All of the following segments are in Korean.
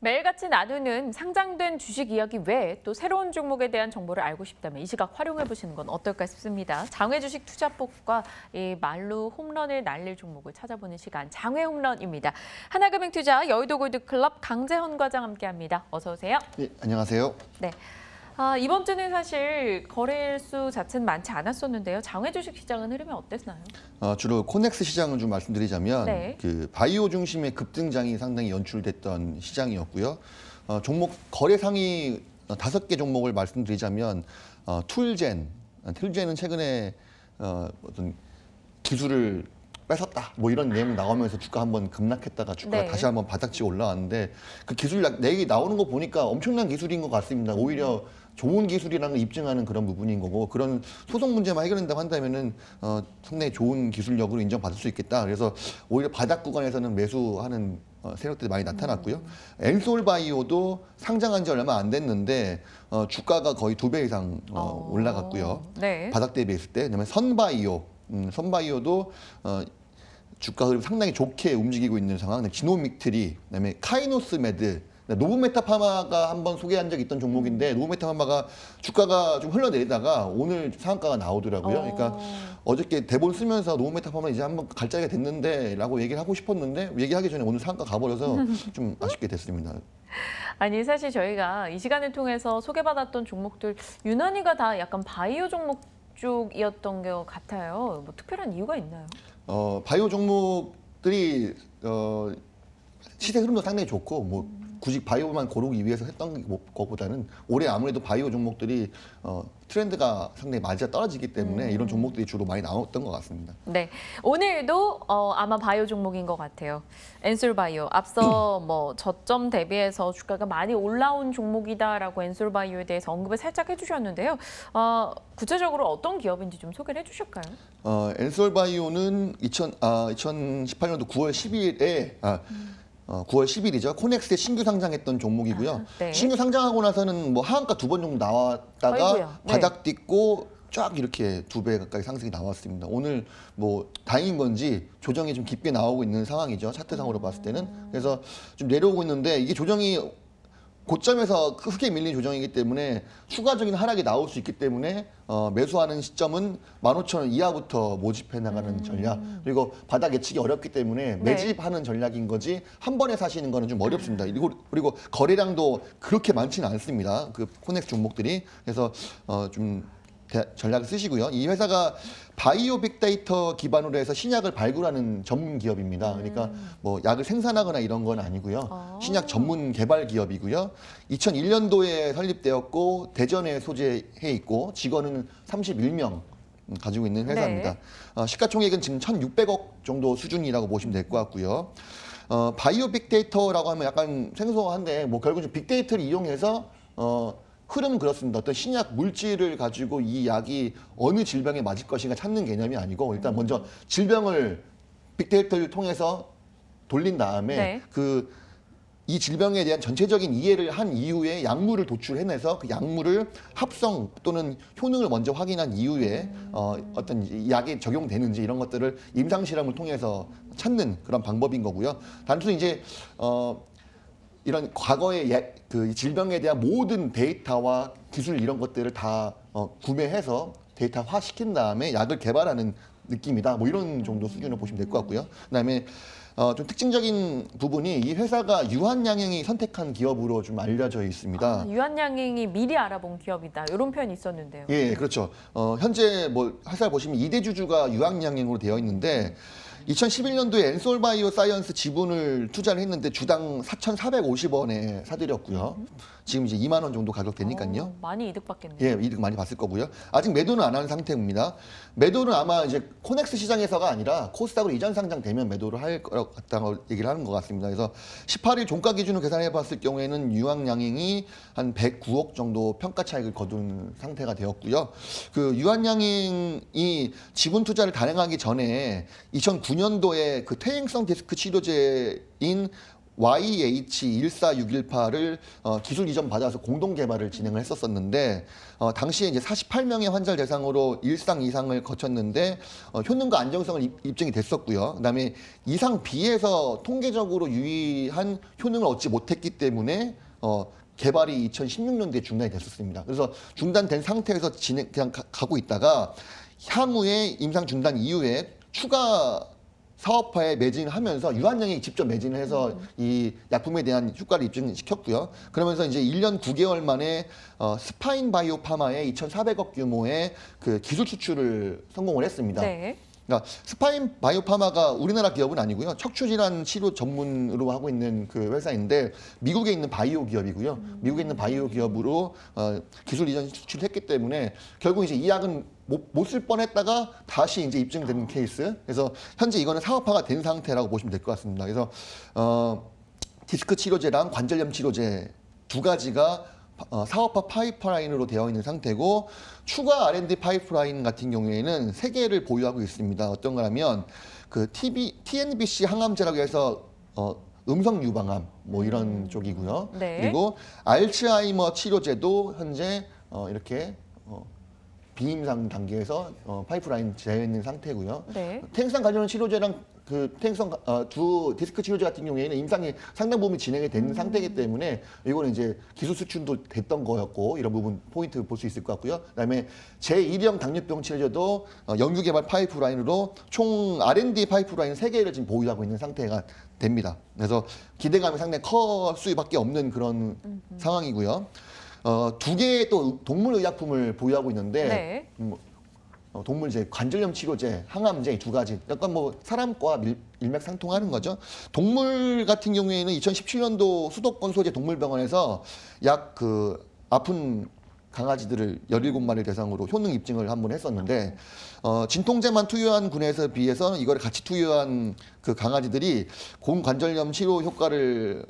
매일같이 나누는 상장된 주식 이야기 외에 또 새로운 종목에 대한 정보를 알고 싶다면 이 시각 활용해 보시는 건 어떨까 싶습니다. 장외 주식 투자법과 이 말로 홈런을 날릴 종목을 찾아보는 시간 장외 홈런입니다. 하나금융투자 여의도 골드클럽 강재헌 과장 함께합니다. 어서 오세요. 네, 안녕하세요. 네. 이번 주는 사실 거래일수 자체는 많지 않았었는데요. 장외 주식 시장은 흐름이 어땠나요? 주로 코넥스 시장을 좀 말씀드리자면 네. 그 바이오 중심의 급등장이 상당히 연출됐던 시장이었고요. 종목 거래 상위 5개 종목을 말씀드리자면 툴젠은 최근에 어떤 기술을 뺏었다 뭐 이런 내용 나오면서 주가 한번 급락했다가 주가가 네. 다시 한번 바닥치고 올라왔는데 그 기술 내기 나오는 거 보니까 엄청난 기술인 것 같습니다. 오히려 좋은 기술이라는 걸 입증하는 그런 부분인 거고 그런 소송 문제만 해결된다고 한다면은 상당히 좋은 기술력으로 인정받을 수 있겠다. 그래서 오히려 바닥 구간에서는 매수하는 세력들이 많이 나타났고요. 엔솔바이오도 상장한 지 얼마 안 됐는데 주가가 거의 2배 이상 올라갔고요. 네. 바닥 대비했을 때 그다음에 선바이오도 주가 흐름 상당히 좋게 움직이고 있는 상황. 지노믹트리, 그다음에 카이노스메드, 노브메타파마가 한번 소개한 적이 있던 종목인데 노브메타파마가 주가가 좀 흘러내리다가 오늘 상한가가 나오더라고요. 그러니까 어저께 대본 쓰면서 노브메타파마 이제 한번 갈 자리가 됐는데라고 얘기를 하고 싶었는데 얘기하기 전에 오늘 상한가 가버려서 좀 아쉽게 됐습니다. 아니 사실 저희가 이 시간을 통해서 소개받았던 종목들 유난히가 다 약간 바이오 종목 쪽이었던 것 같아요. 뭐 특별한 이유가 있나요? 바이오 종목들이 시세 흐름도 상당히 좋고 뭐 굳이 바이오만 고르기 위해서 했던 것보다는 올해 아무래도 바이오 종목들이 트렌드가 상당히 맞아 떨어지기 때문에 이런 종목들이 주로 많이 나왔던 것 같습니다. 네, 오늘도 아마 바이오 종목인 것 같아요. 엔솔바이오 앞서 뭐 저점 대비해서 주가가 많이 올라온 종목이다라고 엔솔바이오에 대해서 언급을 살짝 해주셨는데요. 구체적으로 어떤 기업인지 좀 소개를 해주실까요? 엔솔바이오는 2018년도 9월 10일에 9월 10일이죠. 코넥스에 신규 상장했던 종목이고요. 네. 신규 상장하고 나서는 뭐 하한가 2번 정도 나왔다가 아이고야. 네. 바닥 딛고 쫙 이렇게 2배 가까이 상승이 나왔습니다. 오늘 뭐 다행인 건지 조정이 좀 깊게 나오고 있는 상황이죠. 차트상으로 봤을 때는. 그래서 좀 내려오고 있는데 이게 조정이 고점에서 크게 밀린 조정이기 때문에 추가적인 하락이 나올 수 있기 때문에 매수하는 시점은 15,000원 이하부터 모집해 나가는 전략 그리고 바닥 예측이 어렵기 때문에 매집하는 전략인 거지 한 번에 사시는 거는 좀 어렵습니다. 그리고 거래량도 그렇게 많지는 않습니다. 그 코넥스 종목들이 그래서 좀 전략을 쓰시고요. 이 회사가 바이오 빅데이터 기반으로 해서 신약을 발굴하는 전문 기업입니다. 그러니까 뭐 약을 생산하거나 이런 건 아니고요. 신약 전문 개발 기업이고요. 2001년도에 설립되었고 대전에 소재해 있고 직원은 31명 가지고 있는 회사입니다. 시가총액은 지금 1,600억 정도 수준이라고 보시면 될 것 같고요. 바이오 빅데이터라고 하면 약간 생소한데 뭐 결국은 빅데이터를 이용해서 흐름은 그렇습니다. 어떤 신약 물질을 가지고 이 약이 어느 질병에 맞을 것인가 찾는 개념이 아니고 일단 먼저 질병을 빅데이터를 통해서 돌린 다음에 이 질병에 대한 전체적인 이해를 한 이후에 약물을 도출해내서 그 약물을 합성 또는 효능을 먼저 확인한 이후에 어떤 약에 적용되는지 이런 것들을 임상실험을 통해서 찾는 그런 방법인 거고요. 단순히 이제 이런 과거의 그 질병에 대한 모든 데이터와 기술 이런 것들을 다 구매해서 데이터화 시킨 다음에 약을 개발하는 느낌이다. 뭐 이런 정도 수준을 보시면 될 것 같고요. 그다음에 좀 특징적인 부분이 이 회사가 유한양행이 선택한 기업으로 좀 알려져 있습니다. 유한양행이 미리 알아본 기업이다. 이런 표현이 있었는데요. 예, 그렇죠. 현재 뭐 회사 보시면 2대 주주가 유한양행으로 되어 있는데 2011년도에 엔솔바이오 사이언스 지분을 투자를 했는데 주당 4,450원에 사들였고요. 지금 이제 2만 원 정도 가격 되니까요. 많이 이득 받겠네요. 예, 이득 많이 봤을 거고요. 아직 매도는 안 한 상태입니다. 매도는 아마 이제 코넥스 시장에서가 아니라 코스닥으로 이전 상장되면 매도를 할 것 같다고 얘기를 하는 것 같습니다. 그래서 18일 종가 기준으로 계산해 봤을 경우에는 유한양행이 한 109억 정도 평가 차익을 거둔 상태가 되었고요. 그 유한양행이 지분 투자를 단행하기 전에 2009년도에 그 퇴행성 디스크 치료제인 YH14618을 기술 이전 받아서 공동 개발을 진행을 했었었는데 당시에 이제 48명의 환자를 대상으로 1상, 2상을 거쳤는데 효능과 안정성을 입증이 됐었고요. 그다음에 2상 B에서 통계적으로 유의한 효능을 얻지 못했기 때문에 개발이 2016년도에 중단이 됐었습니다. 그래서 중단된 상태에서 그냥 가고 있다가 향후에 임상 중단 이후에 추가 사업화에 매진을 하면서 유한영이 직접 매진을 해서 이 약품에 대한 효과를 입증시켰고요. 그러면서 이제 1년 9개월 만에 스파인 바이오 파마의 2,400억 규모의 그 기술 수출을 성공을 했습니다. 네. 그러니까 스파인 바이오파마가 우리나라 기업은 아니고요. 척추질환 치료 전문으로 하고 있는 그 회사인데 미국에 있는 바이오 기업이고요. 미국에 있는 바이오 기업으로 기술 이전 수출했기 때문에 결국 이제 이 약은 못 쓸 뻔했다가 다시 이제 입증된 케이스. 그래서 현재 이거는 사업화가 된 상태라고 보시면 될 것 같습니다. 그래서 디스크 치료제랑 관절염 치료제 두 가지가 사업화 파이프라인으로 되어 있는 상태고 추가 R&D 파이프라인 같은 경우에는 3개를 보유하고 있습니다. 어떤 거냐면 그 TNBC 항암제라고 해서 음성 유방암 뭐 이런 쪽이고요. 네. 그리고 알츠하이머 치료제도 현재 이렇게 비임상 단계에서 파이프라인 되어 있는 상태고요. 네. 태행성 관련 치료제랑 그 태행성 두 디스크 치료제 같은 경우에는 임상이 상당 부분 진행이 된 상태이기 때문에 이거는 이제 기술 수출도 됐던 거였고 이런 부분 포인트 볼 수 있을 것 같고요. 그다음에 제1형 당뇨병 치료제도 연구 개발 파이프라인으로 총 R&D 파이프라인 3개를 지금 보유하고 있는 상태가 됩니다. 그래서 기대감이 상당히 클 수밖에 없는 그런 상황이고요. 2개의 또 동물 의약품을 보유하고 있는데 네. 동물 이제 관절염 치료제, 항암제 이 두 가지. 약간 뭐 사람과 일맥상통하는 거죠. 동물 같은 경우에는 2017년도 수도권 소재 동물병원에서 약 그 아픈 강아지들을 17마리 대상으로 효능 입증을 한번 했었는데 진통제만 투여한 군에서 비해서 이걸 같이 투여한 그 강아지들이 고관절염 치료 효과를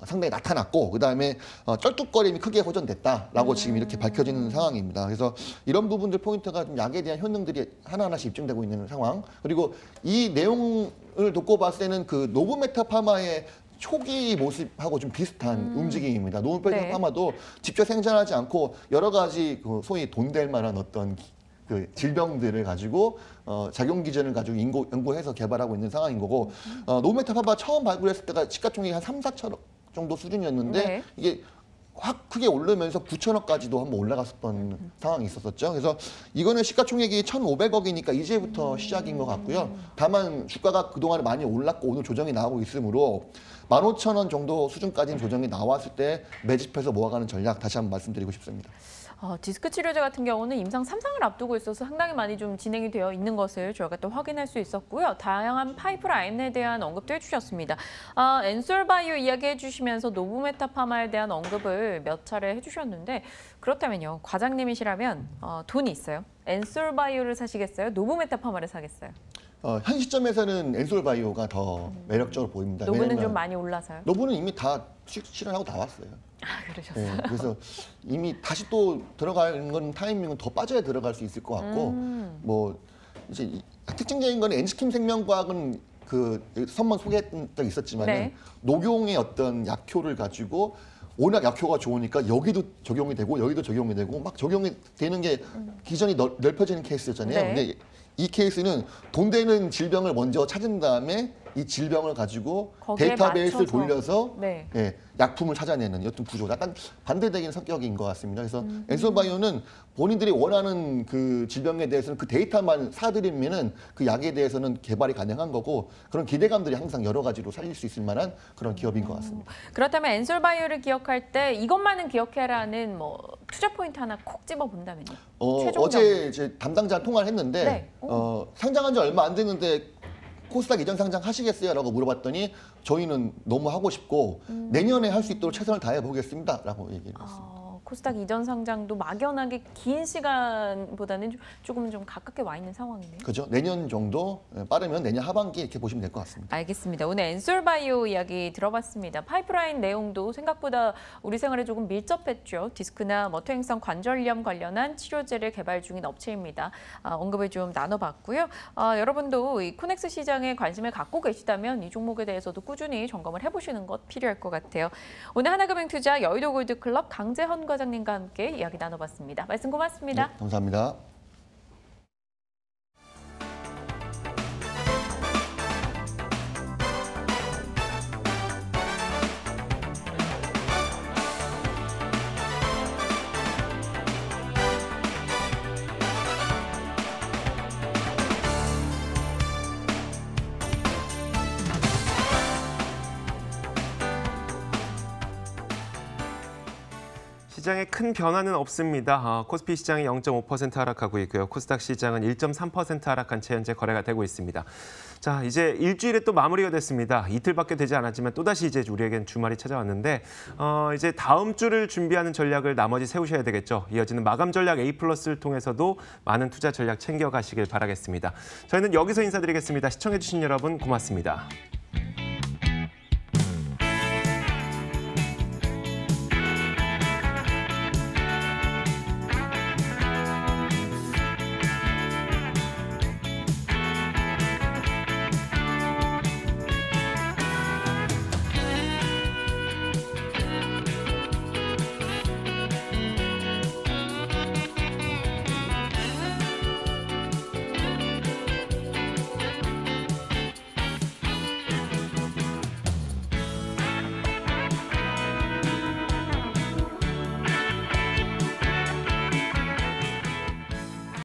상당히 나타났고 그다음에 쩔뚝거림이 크게 호전됐다라고 지금 이렇게 밝혀지는 상황입니다. 그래서 이런 부분들 포인트가 좀 약에 대한 효능들이 하나하나씩 입증되고 있는 상황. 그리고 이 내용을 놓고 봤을 때는 그 노브메타파마의 초기 모습하고 좀 비슷한 움직임입니다. 노브메타파마도 직접 생산하지 않고 여러 가지 그 소위 돈 될 만한 어떤 그 질병들을 가지고 작용 기전을 가지고 연구해서 개발하고 있는 상황인 거고 노브메타파마 처음 발굴했을 때가 시가총액이 한 3, 4천억 정도 수준이었는데 네. 이게 확 크게 오르면서 9천억까지도 한번 올라갔었던 상황이 있었었죠. 그래서 이거는 시가총액이 1,500억이니까 이제부터 시작인 것 같고요. 다만 주가가 그동안 많이 올랐고 오늘 조정이 나오고 있으므로 15,000원 정도 수준까지는 조정이 나왔을 때 매집해서 모아가는 전략 다시 한번 말씀드리고 싶습니다. 디스크 치료제 같은 경우는 임상 3상을 앞두고 있어서 상당히 많이 좀 진행이 되어 있는 것을 저희가 또 확인할 수 있었고요. 다양한 파이프라인에 대한 언급도 해주셨습니다. 엔솔바이오 이야기해 주시면서 노브메타파마에 대한 언급을 몇 차례 해주셨는데 그렇다면요. 과장님이시라면 돈이 있어요. 엔솔바이오를 사시겠어요? 노브메타파마를 사겠어요? 현 시점에서는 엔솔바이오가 더 매력적으로 보입니다. 노브는 왜냐면 좀 많이 올라서요? 노브는 이미 다 실현하고 나왔어요. 그러셨어요. 네, 그래서 이미 다시 또 들어가는 건 타이밍은 더 빠져야 들어갈 수 있을 것 같고 뭐 이제 특징적인 건 엔지킴 생명과학은 그 선만 소개했던 적이 있었지만은 네. 녹용의 어떤 약효를 가지고 워낙 약효가 좋으니까 여기도 적용이 되고 여기도 적용이 되고 막 적용이 되는 게 기전이 넓혀지는 케이스였잖아요. 네. 근데 이 케이스는 돈 되는 질병을 먼저 찾은 다음에 이 질병을 가지고 거기에 데이터베이스를 맞춰서. 돌려서 네. 예, 약품을 찾아내는 어떤 구조, 약간 반대되는 성격인 것 같습니다. 그래서 엔솔바이오는 본인들이 원하는 그 질병에 대해서는 그 데이터만 사들이면은 그 약에 대해서는 개발이 가능한 거고 그런 기대감들이 항상 여러 가지로 살릴 수 있을 만한 그런 기업인 것 같습니다. 그렇다면 엔솔바이오를 기억할 때 이것만은 기억해라는 뭐 투자 포인트 하나 콕 집어 본다면요. 최종 어제 이제 담당자랑 통화를 했는데 네. 상장한 지 얼마 안 됐는데 코스닥 이전 상장 하시겠어요?라고 물어봤더니 저희는 너무 하고 싶고 내년에 할 수 있도록 최선을 다해 보겠습니다라고 얘기를 했습니다. 코스닥 이전 상장도 막연하게 긴 시간보다는 조금 좀 가깝게 와 있는 상황이네요. 그죠? 내년 정도 빠르면 내년 하반기 이렇게 보시면 될 것 같습니다. 알겠습니다. 오늘 엔솔바이오 이야기 들어봤습니다. 파이프라인 내용도 생각보다 우리 생활에 조금 밀접했죠. 디스크나 퇴행성 관절염 관련한 치료제를 개발 중인 업체입니다. 언급을 좀 나눠봤고요. 여러분도 이 코넥스 시장에 관심을 갖고 계시다면 이 종목에 대해서도 꾸준히 점검을 해보시는 것 필요할 것 같아요. 오늘 하나금융투자 여의도골드클럽 강재헌 과장님과 함께 이야기 나눠봤습니다. 말씀 고맙습니다. 네, 감사합니다. 시장에 큰 변화는 없습니다. 코스피 시장이 0.5% 하락하고 있고요. 코스닥 시장은 1.3% 하락한 채 현재 거래가 되고 있습니다. 자, 이제 일주일에 또 마무리가 됐습니다. 이틀밖에 되지 않았지만 또다시 이제 우리에겐 주말이 찾아왔는데 이제 다음 주를 준비하는 전략을 나머지 세우셔야 되겠죠. 이어지는 마감 전략 A+를 통해서도 많은 투자 전략 챙겨가시길 바라겠습니다. 저희는 여기서 인사드리겠습니다. 시청해주신 여러분 고맙습니다.